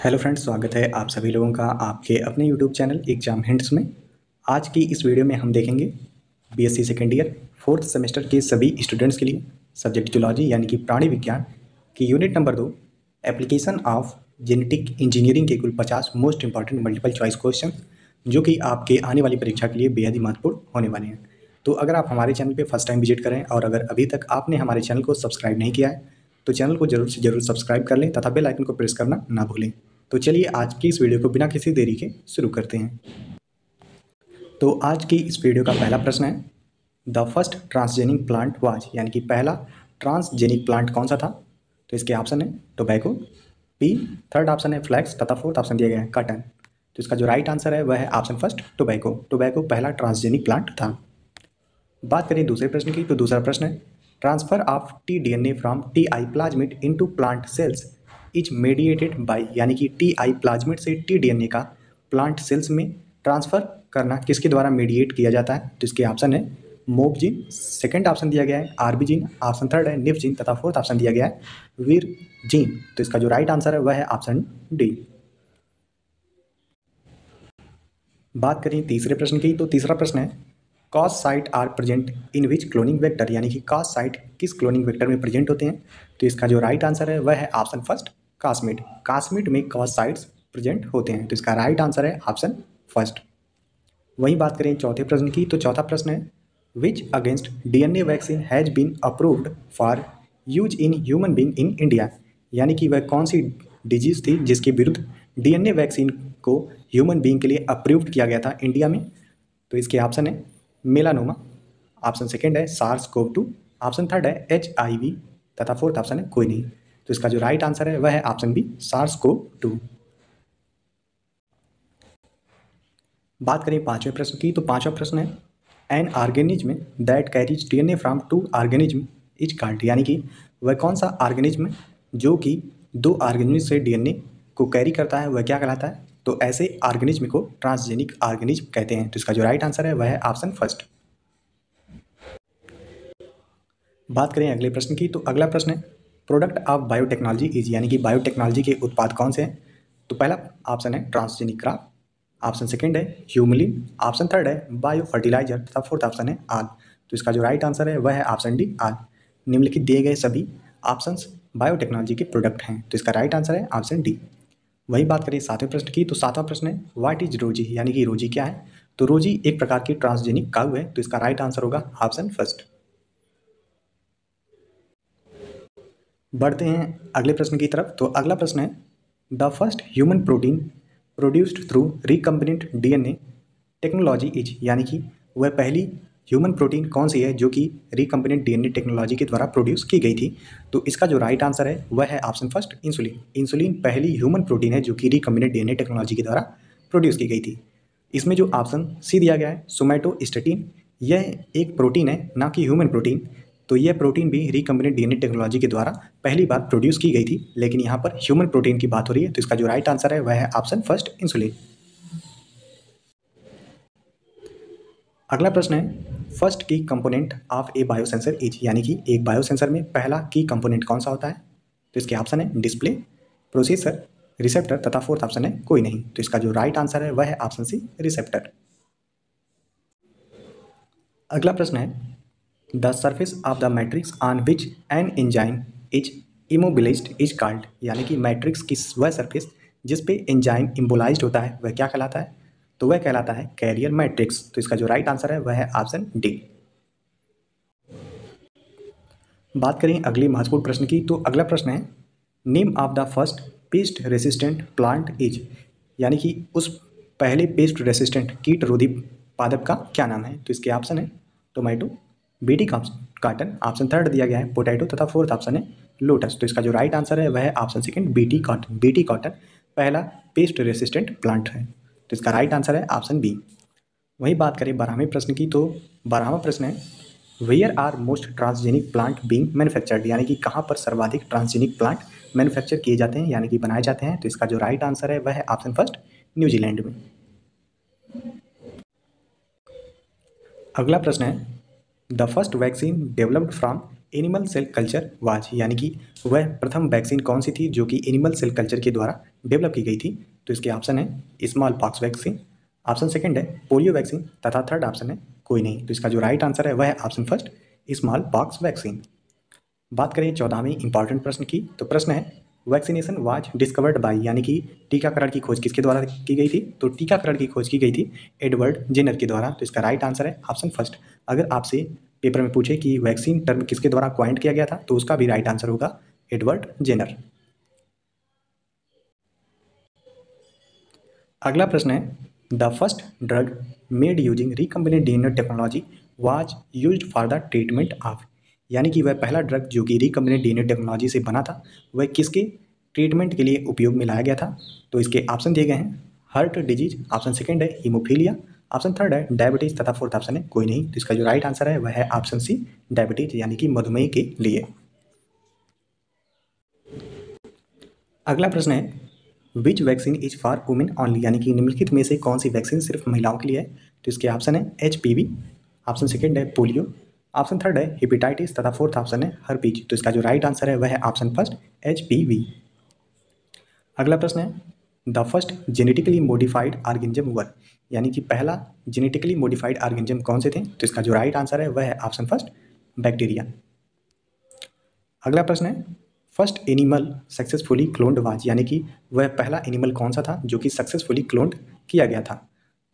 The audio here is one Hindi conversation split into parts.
हेलो फ्रेंड्स, स्वागत है आप सभी लोगों का आपके अपने यूट्यूब चैनल एग्जाम हिंट्स में। आज की इस वीडियो में हम देखेंगे BSc second year fourth semester के सभी स्टूडेंट्स के लिए सब्जेक्ट जूलॉजी यानी कि प्राणी विज्ञान की unit number 2 application of genetic engineering के कुल 50 most important multiple choice question जो कि आपके आने वाली परीक्षा के लिए बेहद ही महत्वपूर्ण होने वाले हैं। तो अगर आप हमारे चैनल पर फर्स्ट टाइम विजिट करें और अगर अभी तक आपने हमारे चैनल को सब्सक्राइब नहीं किया है तो चैनल को जरूर से जरूर सब्सक्राइब कर लें तथा बेल आइकन को प्रेस करना ना भूलें। तो चलिए आज की इस वीडियो को बिना किसी देरी के शुरू करते हैं। तो आज की इस वीडियो का पहला प्रश्न है, the first transgenic plant was, यानी कि पहला ट्रांसजेनिक प्लांट कौन सा था। तो इसके ऑप्शन है टोबैको, बी थर्ड ऑप्शन है फ्लैक्स तथा फोर्थ ऑप्शन दिया गया है कॉटन। तो इसका जो राइट आंसर है वह है ऑप्शन फर्स्ट टोबैको। टोबैको पहला ट्रांसजेनिक प्लांट था। बात करें दूसरे प्रश्न की, तो दूसरा प्रश्न है, transfer of T from T I plasmid into plant cells is mediated bye, यानी कि टी आई प्लाज्मिड से टी का प्लांट सेल्स में ट्रांसफर करना किसके द्वारा मेडिएट किया जाता है। तो इसके ऑप्शन है मोब जीन, सेकेंड ऑप्शन दिया गया है आरबी जीन, ऑप्शन थर्ड है निफ जीन तथा फोर्थ ऑप्शन दिया गया है वीर जीन। तो इसका जो राइट आंसर है वह है ऑप्शन डी। बात करें तीसरे प्रश्न की, तो तीसरा प्रश्न है, cos site are present in which cloning vector, यानी कि कॉस साइट किस क्लोनिंग वेक्टर में प्रेजेंट होते हैं। तो इसका जो राइट आंसर है वह है ऑप्शन फर्स्ट कास्मिड। कास्मिड में कॉस साइट्स प्रेजेंट होते हैं। तो इसका राइट आंसर है ऑप्शन फर्स्ट। वहीं बात करें चौथे प्रश्न की, तो चौथा प्रश्न है, which against DNA vaccine has been approved for use in human being in India, यानी कि वह कौन सी डिजीज थी जिसके विरुद्ध डीएनए वैक्सीन को ह्यूमन बींग के लिए अप्रूव्ड किया गया था इंडिया में। तो इसके ऑप्शन है मेलानोमा, ऑप्शन सेकेंड है सार्स कोव 2, ऑप्शन थर्ड है HIV तथा फोर्थ ऑप्शन है कोई नहीं। तो इसका जो राइट आंसर है वह है ऑप्शन बी सार्स कोव 2। बात करें पांचवें प्रश्न की, तो पांचवा प्रश्न है, an organism that carries DNA from to organism is called, यानी कि वह कौन सा ऑर्गेनिज्म जो कि दो ऑर्गेनिज्म से डीएनए को कैरी करता है वह क्या कहलाता है। तो ऐसे ऑर्गेनिज्म को ट्रांसजेनिक ऑर्गेनिज्म कहते हैं। तो इसका जो राइट आंसर है वह है ऑप्शन फर्स्ट। बात करें अगले प्रश्न की, तो अगला प्रश्न है, प्रोडक्ट ऑफ बायोटेक्नोलॉजी इज, यानी कि बायोटेक्नोलॉजी के उत्पाद कौन से हैं। तो पहला ऑप्शन है ट्रांसजेनिक क्रॉप, ऑप्शन सेकेंड है ह्यूमलिन, ऑप्शन थर्ड है बायो फर्टिलाइजर तथा फोर्थ ऑप्शन है आग। तो इसका जो राइट आंसर है वह है ऑप्शन डी आग। निम्नलिखित दिए गए सभी ऑप्शंस बायोटेक्नोलॉजी के प्रोडक्ट हैं। तो इसका राइट आंसर है ऑप्शन डी। वही बात करें सातवें प्रश्न की, तो सातवां प्रश्न है, व्हाट इज रोजी, यानी कि रोजी क्या है। तो रोजी एक प्रकार की ट्रांसजेनिक काऊ है। तो इसका राइट आंसर होगा ऑप्शन फर्स्ट। बढ़ते हैं अगले प्रश्न की तरफ। तो अगला प्रश्न है, the first human protein produced through recombinant DNA technology is, यानी कि वह पहली ह्यूमन प्रोटीन कौन सी है जो कि रिकम्बिनेंट डीएनए टेक्नोलॉजी के द्वारा प्रोड्यूस की गई थी। तो इसका जो राइट आंसर है वह है ऑप्शन फर्स्ट इंसुलिन। इंसुलिन पहली ह्यूमन प्रोटीन है जो कि रिकम्बिनेंट डीएनए टेक्नोलॉजी के द्वारा प्रोड्यूस की गई थी। इसमें जो ऑप्शन सी दिया गया है सोमैटोस्टेटिन, यह एक प्रोटीन है ना कि ह्यूमन प्रोटीन। तो यह प्रोटीन भी रिकम्बिनेंट डीएनए टेक्नोलॉजी के द्वारा पहली बार प्रोड्यूस की गई थी, लेकिन यहाँ पर ह्यूमन प्रोटीन की बात हो रही है। तो इसका जो राइट आंसर है वह है ऑप्शन फर्स्ट इंसुलिन। अगला प्रश्न है, फर्स्ट की component of A biosensor is, यानी कि एक बायोसेंसर में पहला की कंपोनेंट कौन सा होता है। तो इसके ऑप्शन है डिस्प्ले, प्रोसेसर, रिसेप्टर तथा फोर्थ ऑप्शन है कोई नहीं। तो इसका जो राइट आंसर है वह है ऑप्शन सी रिसेप्टर। अगला प्रश्न है, the surface of the matrix on which an enzyme is immobilised is called, यानी कि मैट्रिक्स की वह सरफेस जिस पे एंजाइम इम्बोलाइज्ड होता है वह क्या कहलाता है। तो वह कहलाता है कैरियर मैट्रिक्स। तो इसका जो राइट आंसर है वह है ऑप्शन डी। बात करें अगले महत्वपूर्ण प्रश्न की, तो अगला प्रश्न है, name of the first paste resistant plant is, यानी कि उस पहले पेस्ट रेसिस्टेंट कीट रोधी पादप का क्या नाम है। तो इसके ऑप्शन है tomato, BT cotton, option third दिया गया है पोटैटो तथा फोर्थ ऑप्शन है लोटस। तो इसका जो राइट आंसर है वह है option second BT cotton. BT cotton पहला पेस्ट रेसिस्टेंट प्लांट है। तो इसका राइट आंसर है ऑप्शन बी। वहीं बात करें 12वें प्रश्न की, तो 12वां प्रश्न है, where are most transgenic plant being manufactured, यानी कि कहाँ पर सर्वाधिक ट्रांसजेनिक प्लांट मैन्युफैक्चर किए जाते हैं, यानी कि बनाए जाते हैं। तो इसका जो राइट आंसर है वह है ऑप्शन फर्स्ट न्यूजीलैंड में। अगला प्रश्न है, the first vaccine developed from animal cell culture was, यानी कि वह प्रथम वैक्सीन कौन सी थी जो कि एनिमल सेल कल्चर के द्वारा डेवलप की गई थी? तो इसके ऑप्शन है small pox vaccine, option second है पोलियो वैक्सीन तथा थर्ड ऑप्शन है कोई नहीं। तो इसका जो राइट आंसर है वह है option first small pox vaccine. बात करें 14वें इंपॉर्टेंट प्रश्न की, तो प्रश्न है वैक्सीनेशन वाज डिस्कवर्ड बाय, यानी कि टीकाकरण की खोज किसके द्वारा की गई थी? तो टीकाकरण की खोज की गई थी एडवर्ड जेनर के द्वारा। तो इसका राइट आंसर है ऑप्शन फर्स्ट। अगर आपसे पेपर में पूछे कि वैक्सीन टर्म किसके द्वारा क्वाइंट किया गया था, तो उसका भी राइट आंसर होगा एडवर्ड जेनर। अगला प्रश्न है the first drug made using recombinant DNA technology was used for the treatment of, यानी कि वह पहला ड्रग जो कि रिकम्बिनेंट डीएनए टेक्नोलॉजी से बना था वह किसके ट्रीटमेंट के लिए उपयोग में लाया गया था? तो इसके ऑप्शन दिए गए हैं हार्ट डिजीज, ऑप्शन सेकंड है हीमोफीलिया, ऑप्शन थर्ड है डायबिटीज तथा फोर्थ ऑप्शन है कोई नहीं। तो इसका जो राइट आंसर है वह है ऑप्शन सी डायबिटीज, यानी कि मधुमेह के लिए। अगला प्रश्न है विच vaccine is for women only, यानी कि निम्नलिखित में से कौन सी वैक्सीन सिर्फ महिलाओं के लिए है? तो इसके ऑप्शन है HPV, ऑप्शन सेकंड है पोलियो, ऑप्शन थर्ड है हेपेटाइटिस तथा फोर्थ ऑप्शन है हर्पीज। तो इसका जो राइट आंसर है वह है ऑप्शन फर्स्ट HPV। अगला प्रश्न है the first genetically modified organism were, यानी कि पहला जेनेटिकली मॉडिफाइड ऑर्गेनिज्म कौन से थे? तो इसका जो राइट आंसर है वह है ऑप्शन फर्स्ट बैक्टीरिया। अगला प्रश्न है first animal successfully cloned was, यानी कि वह पहला एनिमल कौन सा था जो कि सक्सेसफुली क्लोन्ड किया गया था?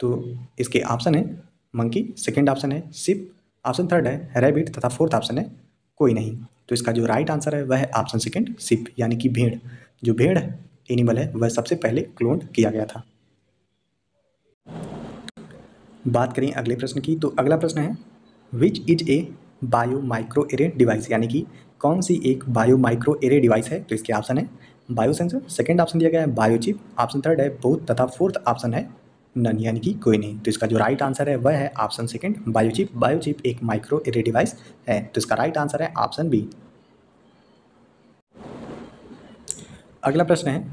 तो इसके ऑप्शन है मंकी, सेकंड ऑप्शन है शिप, ऑप्शन थर्ड है रैबिट तथा फोर्थ ऑप्शन है कोई नहीं। तो इसका जो राइट आंसर है वह है ऑप्शन सेकंड शिप, यानी कि भेड़। जो भेड़ एनिमल है वह सबसे पहले क्लोन्ड किया गया था। बात करें अगले प्रश्न की, तो अगला प्रश्न है which is a bio micro array device, यानी कि कौन सी एक बायो माइक्रो एरे डिवाइस है? तो इसके ऑप्शन है बायो सेंसर, सेकंड ऑप्शन दिया गया है बायो चिप, ऑप्शन थर्ड है बोथ तथा फोर्थ ऑप्शन है नन, यानी कि कोई नहीं। तो इसका जो राइट आंसर है वह है option second bio chip. Bio chip एक माइक्रो एरे डिवाइस है। तो इसका राइट आंसर है ऑप्शन बी। अगला प्रश्न है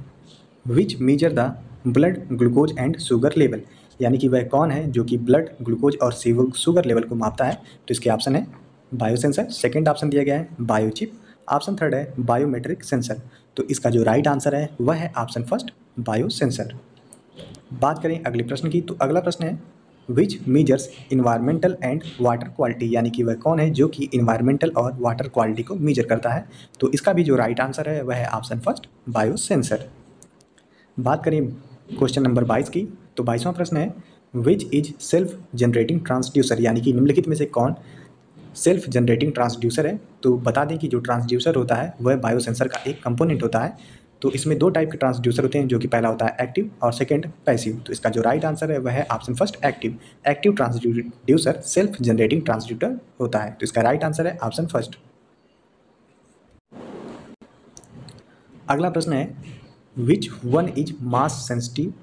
which measure the blood glucose and sugar level, यानी कि वह कौन है जो कि ब्लड ग्लूकोज और शुगर लेवल को मापता है? तो इसके ऑप्शन है बायो सेंसर, सेकेंड ऑप्शन दिया गया है बायो चिप, ऑप्शन थर्ड है बायोमेट्रिक सेंसर। तो इसका जो राइट आंसर है वह है ऑप्शन फर्स्ट बायो सेंसर। बात करें अगले प्रश्न की, तो अगला प्रश्न है विच measures environmental and water quality, यानी कि वह कौन है जो कि इन्वायरमेंटल और वाटर क्वालिटी को मेजर करता है? तो इसका भी जो राइट आंसर है वह है ऑप्शन फर्स्ट बायो सेंसर। बात करें क्वेश्चन नंबर 22 की, तो 22वां प्रश्न है which is self generating transducer, यानी कि निम्नलिखित में से कौन सेल्फ जनरेटिंग ट्रांसड्यूसर है? तो बता दें कि जो ट्रांसड्यूसर होता है वह बायोसेंसर का एक कंपोनेंट होता है। तो इसमें दो टाइप के ट्रांसड्यूसर होते हैं, जो कि पहला होता है एक्टिव और सेकंड पैसिव। तो इसका जो राइट आंसर है वह है option first active. Active transducer self generating transducer होता है। तो इसका राइट आंसर है ऑप्शन फर्स्ट। अगला प्रश्न है which one is mass sensitive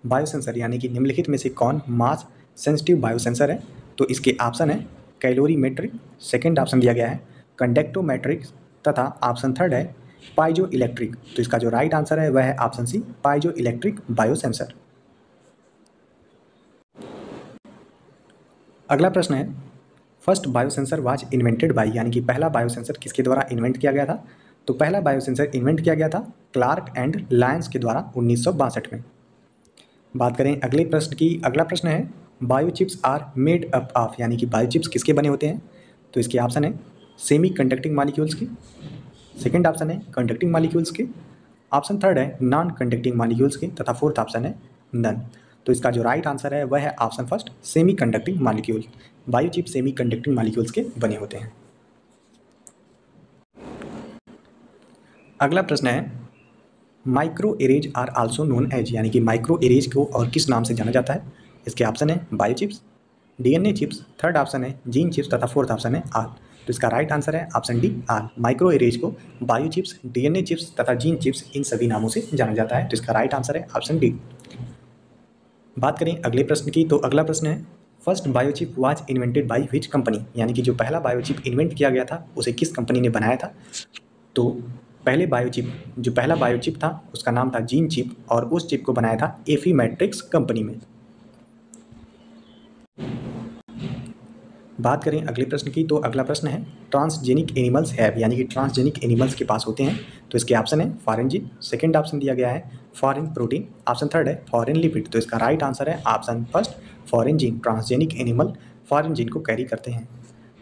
biosensor, यानी कि निम्नलिखित में से कौन मास सेंसिटिव बायोसेंसर है? तो इसके ऑप्शन है कैलोरीमेट्रिक, सेकंड ऑप्शन दिया गया है कंडक्टोमेट्रिक तथा ऑप्शन थर्ड है पाइजो इलेक्ट्रिक। तो इसका जो राइट आंसर है वह है ऑप्शन सी पाइजो इलेक्ट्रिक बायोसेंसर। अगला प्रश्न है first biosensor was invented by, यानी कि पहला बायोसेंसर किसके द्वारा इन्वेंट किया गया था? तो पहला बायोसेंसर इन्वेंट किया गया था क्लार्क एंड लायंस के द्वारा 1962 में। बात करें अगले प्रश्न की, अगला प्रश्न है बायोचिप्स आर मेड अप ऑफ, यानी कि बायोचिप्स किसके बने होते हैं? तो इसके ऑप्शन है सेमी कंडक्टिंग मॉलिक्यूल्स के, सेकंड ऑप्शन है कंडक्टिंग मॉलिक्यूल्स के, ऑप्शन थर्ड है नॉन कंडक्टिंग मॉलिक्यूल्स के तथा फोर्थ ऑप्शन है नन। तो इसका जो राइट आंसर है वह है option first semiconducting molecule. Biochip semiconducting molecules के बने होते हैं। अगला प्रश्न है microarrays are also known as, यानी कि माइक्रो एरेज को और किस नाम से जाना जाता है? इसके ऑप्शन है बायोचिप्स, डीएनए चिप्स, थर्ड ऑप्शन है जीन चिप्स तथा फोर्थ ऑप्शन है आल। तो इसका राइट आंसर है ऑप्शन डी आल। माइक्रो एरेज को बायोचिप्स, डीएनए चिप्स तथा जीन चिप्स इन सभी नामों से जाना जाता है। तो इसका राइट आंसर है ऑप्शन डी। बात करें अगले प्रश्न की, तो अगला प्रश्न है first biochip was invented by which company, यानी कि जो पहला बायोचिप इन्वेंट किया गया था उसे किस कंपनी ने बनाया था? तो जो पहला बायोचिप था उसका नाम था जीन चिप और उस चिप को बनाया था एफी मैट्रिक्स कंपनी में। बात करें अगले प्रश्न की, तो अगला प्रश्न है ट्रांसजेनिक एनिमल्स हैव, यानी कि ट्रांसजेनिक एनिमल्स के पास होते हैं। तो इसके ऑप्शन है फॉरेन जीन, सेकंड ऑप्शन दिया गया है फॉरेन प्रोटीन, ऑप्शन थर्ड है फॉरेन लिपिड। तो इसका राइट आंसर है option first foreign gene. Transgenic animal foreign gene को कैरी करते हैं।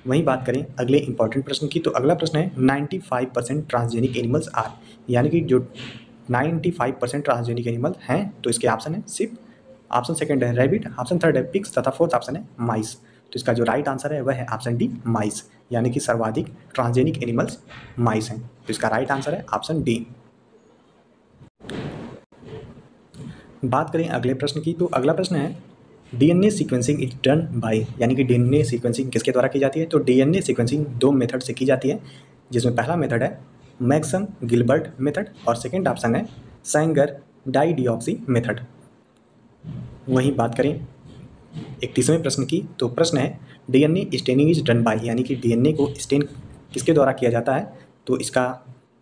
वहीं बात करें अगले इंपॉर्टेंट प्रश्न की, तो अगला प्रश्न है 95% ट्रांसजेनिक एनिमल्स आर, यानी कि जो 95% ट्रांसजेनिक एनिमल हैं। तो इसके ऑप्शन है सिप, ऑप्शन सेकंड है रैबिट, ऑप्शन थर्ड है पिग्स तथा फोर्थ ऑप्शन है माइस। तो इसका जो राइट आंसर है वह है ऑप्शन डी माइस, यानी कि सर्वाधिक ट्रांसजेनिक एनिमल्स माइस हैं। तो इसका राइट आंसर है ऑप्शन डी। बात करें अगले प्रश्न की, तो अगला प्रश्न है DNA sequencing is done bye, यानी कि डीएनए सीक्वेंसिंग किसके द्वारा की जाती है। तो डीएनए सीक्वेंसिंग दो मेथड से की जाती है, जिसमें पहला मेथड है मैक्सम गिलबर्ट मेथड और सेकंड ऑप्शन है सैंगर डाइडिऑक्सी मेथड। वहीं बात करें 31वें प्रश्न की, तो प्रश्न है DNA staining is done bye, यानी कि डीएनए को स्टेन किसके द्वारा किया जाता है। तो इसका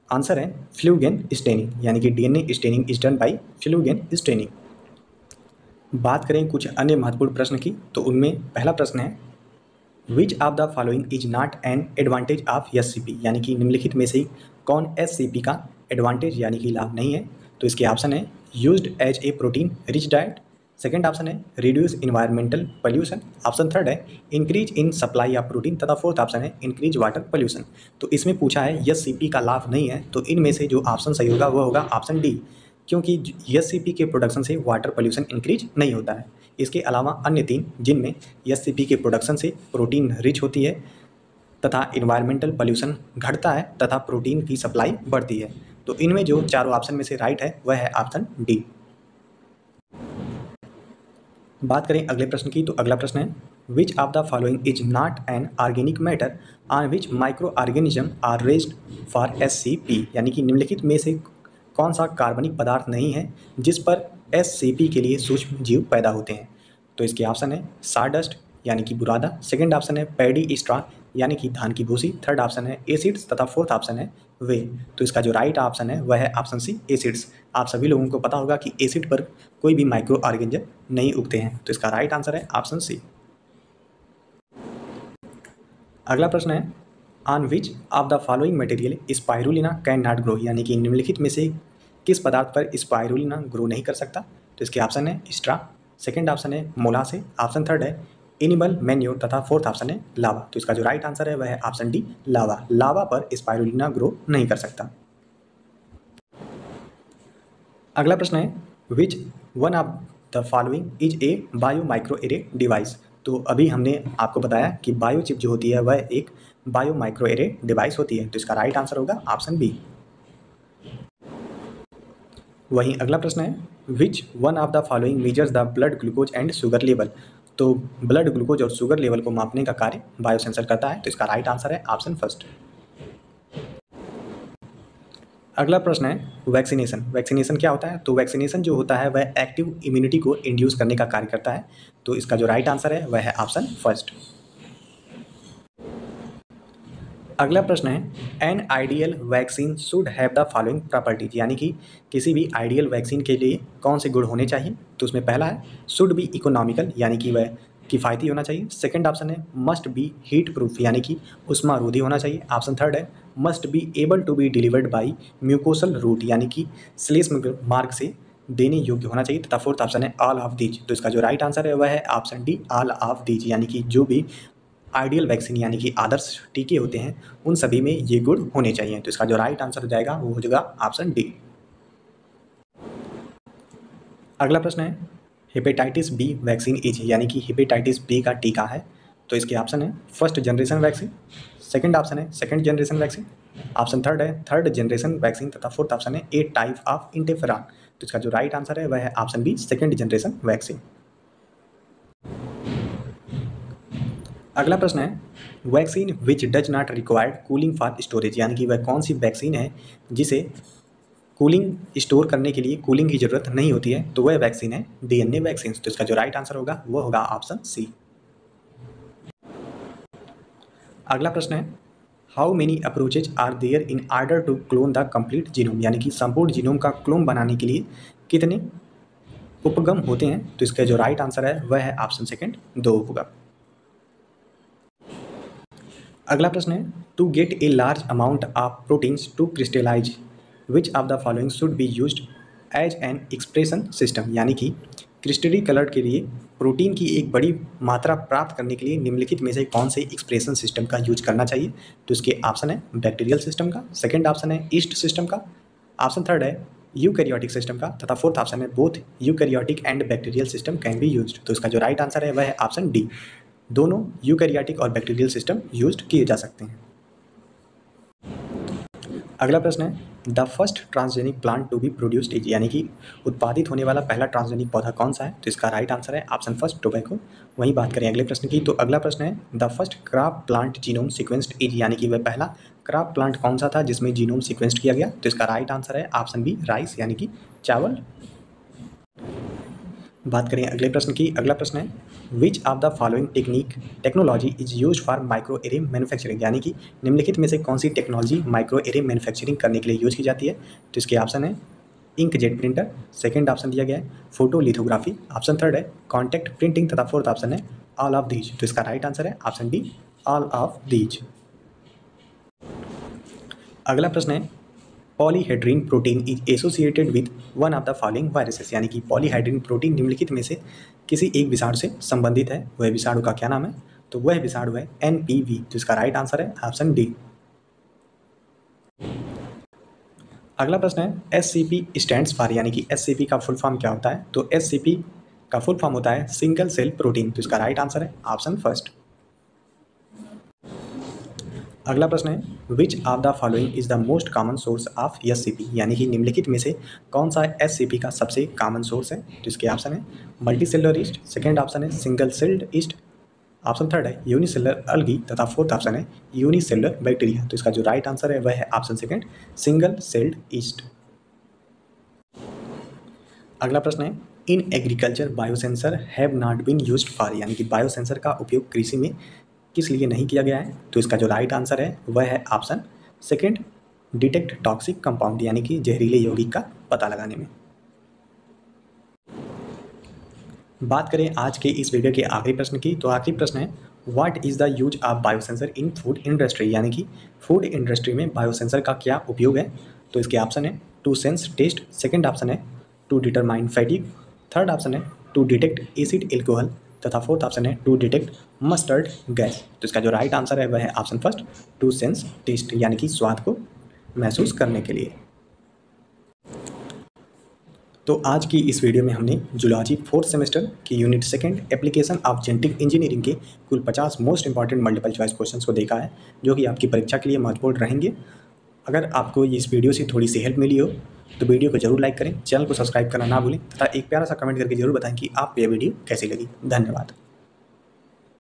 आंसर है फ्लूगेन स्टेनिंग, यानी कि DNA staining is done by Feulgen staining. बात करें कुछ अन्य महत्वपूर्ण प्रश्न की, तो उनमें पहला प्रश्न है which of the following is not an advantage of SCP, यानी कि निम्नलिखित में से कौन एससीपी का एडवांटेज यानी कि लाभ नहीं है। तो इसके ऑप्शन है used as a protein rich diet, second option है reduce environmental pollution, option third है increase in supply of protein तथा फोर्थ ऑप्शन है इंक्रीज वाटर पोल्यूशन। तो इसमें पूछा है एससीपी का लाभ नहीं है, तो इनमें से जो ऑप्शन सही होगा वह होगा ऑप्शन डी, क्योंकि एससीपी के प्रोडक्शन से वाटर पोल्यूशन इंक्रीज नहीं होता है। इसके अलावा अन्य तीन जिनमें एससीपी के प्रोडक्शन से प्रोटीन रिच होती है तथा इन्वायरमेंटल पोल्यूशन घटता है तथा प्रोटीन की सप्लाई बढ़ती है। तो इनमें जो चारों ऑप्शन में से राइट है वह है ऑप्शन डी। बात करें अगले प्रश्न की, तो अगला प्रश्न है which of the following is not an organic matter on which microorganism are raised for SCP, यानी कि निम्नलिखित में से कौन सा कार्बनिक पदार्थ नहीं है जिस पर एससीपी के लिए सूक्ष्म जीव पैदा होते हैं। तो इसके ऑप्शन है सारडस्ट, यानी कि बुरादा, सेकंड ऑप्शन है पैडी स्ट्रॉ, यानी कि धान की भूसी, थर्ड ऑप्शन है एसिड्स तथा फोर्थ ऑप्शन है वे। तो इसका जो राइट ऑप्शन है वह है ऑप्शन सी एसिड्स। आप सभी लोगों को पता होगा कि एसिड पर कोई भी माइक्रो ऑर्गेनिज्म नहीं उगते हैं। तो इसका राइट आंसर है ऑप्शन सी। अगला प्रश्न है on which of the following material spirulina can not grow, यानी कि निम्नलिखित में से किस पदार्थ पर स्पाइरुलिना ग्रो नहीं कर सकता। तो इसके ऑप्शन है स्ट्रा, सेकंड ऑप्शन है मोलासे, ऑप्शन थर्ड है एनिमल मैन्योर तथा फोर्थ ऑप्शन है लावा। तो इसका जो राइट आंसर है वह है ऑप्शन डी लावा। लावा पर स्पाइरुलिना ग्रो नहीं कर सकता। अगला प्रश्न है which one of the following is a bio micro array device. तो अभी हमने आपको बताया कि बायो चिप जो होती है वह एक बायो माइक्रो एरे डिवाइस होती है। तो इसका राइट आंसर होगा ऑप्शन बी। वहीं अगला प्रश्न है which one of the following measures the blood glucose and sugar level. तो ब्लड ग्लूकोज और शुगर लेवल को मापने का कार्य बायोसेंसर करता है। तो इसका राइट आंसर है ऑप्शन फर्स्ट। अगला प्रश्न है वैक्सीनेशन। वैक्सीनेशन क्या होता है। तो वैक्सीनेशन जो होता है वह एक्टिव इम्यूनिटी को इंड्यूस करने का कार्य करता है। तो इसका जो राइट आंसर है वह है ऑप्शन फर्स्ट। अगला प्रश्न है an ideal vaccine should have the following properties, यानी कि किसी भी आइडियल वैक्सीन के लिए कौन से गुण होने चाहिए। तो उसमें पहला है शुड बी इकोनॉमिकल, यानी कि वह किफ़ायती होना चाहिए। सेकंड ऑप्शन है मस्ट बी हीट प्रूफ, यानी कि उष्मारोधी होना चाहिए। ऑप्शन थर्ड है must be able to be delivered by mucosal route, यानी कि श्लेष्म मार्ग से देने योग्य होना चाहिए। तथा फोर्थ ऑप्शन है ऑल ऑफ दीज। तो इसका जो राइट आंसर है वह है option D all of these, यानी कि जो भी आइडियल वैक्सीन यानी कि आदर्श टीके होते हैं उन सभी में ये गुण होने चाहिए। तो इसका जो राइट आंसर हो जाएगा वो हो जाएगा ऑप्शन डी। अगला प्रश्न है हेपेटाइटिस बी वैक्सीन इज, यानी कि हेपेटाइटिस बी का टीका है। तो इसके ऑप्शन है first generation vaccine, second option है second generation vaccine, option third है थर्ड जनरेशन वैक्सीन तथा फोर्थ ऑप्शन है ए टाइप ऑफ इंटरफेरॉन। तो इसका जो राइट आंसर है वह है option B second generation vaccine. अगला प्रश्न है vaccine which does not required cooling for storage, यानी कि वह कौन सी वैक्सीन है जिसे कूलिंग स्टोर करने के लिए कूलिंग की जरूरत नहीं होती है। तो वह वैक्सीन है डीएनए वैक्सीन। तो इसका जो राइट आंसर होगा वो होगा ऑप्शन सी। अगला प्रश्न है how many approaches are there in order to clone the complete genome, यानी कि संपूर्ण जीनोम का क्लोन बनाने के लिए कितने उपगम होते हैं। तो इसका जो राइट आंसर है वह है ऑप्शन सेकंड 2 उपगम। अगला प्रश्न है, to get a large amount of proteins to crystallize which of the following should be used as an expression system, यानी कि क्रिस्टली कलर के लिए प्रोटीन की एक बड़ी मात्रा प्राप्त करने के लिए निम्नलिखित में से कौन से एक्सप्रेशन सिस्टम का यूज करना चाहिए। तो इसके ऑप्शन है बैक्टीरियल सिस्टम का, सेकंड ऑप्शन है ईस्ट सिस्टम का, ऑप्शन थर्ड है यूकैरियोटिक सिस्टम का, तथा फोर्थ ऑप्शन है both eukaryotic and bacterial system can be used. तो इसका जो राइट आंसर है वह है ऑप्शन डी, दोनों यूकैरियोटिक और बैक्टीरियल सिस्टम यूज्ड किए जा सकते हैं। अगला प्रश्न है, the first transgenic plant to be produced is, यानी कि उत्पादित होने वाला पहला ट्रांसजेनिक पौधा कौन सा है। तो इसका राइट आंसर है ऑप्शन फर्स्ट टोबैको। वहीं बात करें अगले प्रश्न की, तो अगला प्रश्न है, the first crop plant genome sequenced is, यानी कि वह पहला क्रॉप प्लांट कौन सा था जिसमें जीनोम सीक्वेंस्ड किया गया। तो इसका राइट आंसर है ऑप्शन बी राइस, यानी कि चावल। बात करें अगले प्रश्न की, अगला प्रश्न है, which of the following technology is use for micro array manufacturing, यानी कि निम्नलिखित में से कौन सी टेक्नोलॉजी माइक्रो एरे मैन्युफैक्चरिंग करने के लिए यूज की जाती है। तो इसके ऑप्शन है इंकजेट प्रिंटर, सेकंड ऑप्शन दिया गया है फोटो लिथोग्राफी, ऑप्शन थर्ड है कॉन्टैक्ट प्रिंटिंग, तथा फोर्थ ऑप्शन है ऑल ऑफ दीज। तो इसका राइट आंसर है option D all of these. अगला प्रश्न है, polyhedrin protein is associated with one of the following viruses, यानी कि पॉलीहेड्रीन प्रोटीन निम्नलिखित में से किसी एक विषाणु से संबंधित है, वह विषाणु का क्या नाम है। तो वह विषाणु है NPV। तो इसका राइट आंसर है ऑप्शन डी। अगला प्रश्न है, SCP स्टैंड्स फॉर, यानी कि SCP का फुल फॉर्म क्या होता है। तो SCP का फुल फॉर्म होता है सिंगल सेल प्रोटीन। तो इसका राइट आंसर है ऑप्शन फर्स्ट। अगला प्रश्न है, which of the following is the most common source of SCP, यानी कि निम्नलिखित में से कौन सा SCP का सबसे कॉमन सोर्स है। तो इसके ऑप्शन है multi cellular yeast, second option है single celled yeast, option third है यूनिसेलुलर अल्गी, तथा फोर्थ ऑप्शन है यूनिसेलुलर बैक्टीरिया। तो इसका जो राइट आंसर है वह है option second single celled yeast. अगला प्रश्न है, in agriculture biosensor have not been used for, यानी कि बायोसेंसर का उपयोग कृषि में किस लिए नहीं किया गया है। तो इसका जो राइट आंसर है वह है option second detect toxic compound, यानी कि जहरीले यौगिक का पता लगाने में। बात करें आज के इस वीडियो के आखिरी प्रश्न की, तो आखिरी प्रश्न है, what is the use of biosensor in food industry, यानी कि फूड इंडस्ट्री में बायोसेंसर का क्या उपयोग है। तो इसके ऑप्शन है to sense taste, second option है to determine fatigue, third option है टू डिटेक्ट एसिड एल्कोहल, तथा फोर्थ ऑप्शन है टू डिटेक्ट मस्टर्ड गैस। तो इसका जो राइट आंसर है वह है option first to sense taste, यानी कि स्वाद को महसूस करने के लिए। तो आज की इस वीडियो में हमने जूलॉजी फोर्थ सेमेस्टर की unit second application of genetic engineering के कुल 50 most important multiple choice questions को देखा है, जो कि आपकी परीक्षा के लिए महत्वपूर्ण रहेंगे। अगर आपको इस वीडियो से थोड़ी सी हेल्प मिली हो तो वीडियो को जरूर लाइक करें, चैनल को सब्सक्राइब करना ना भूलें, तथा एक प्यारा सा कमेंट करके जरूर बताएं कि आपको यह वीडियो कैसी लगी। धन्यवाद।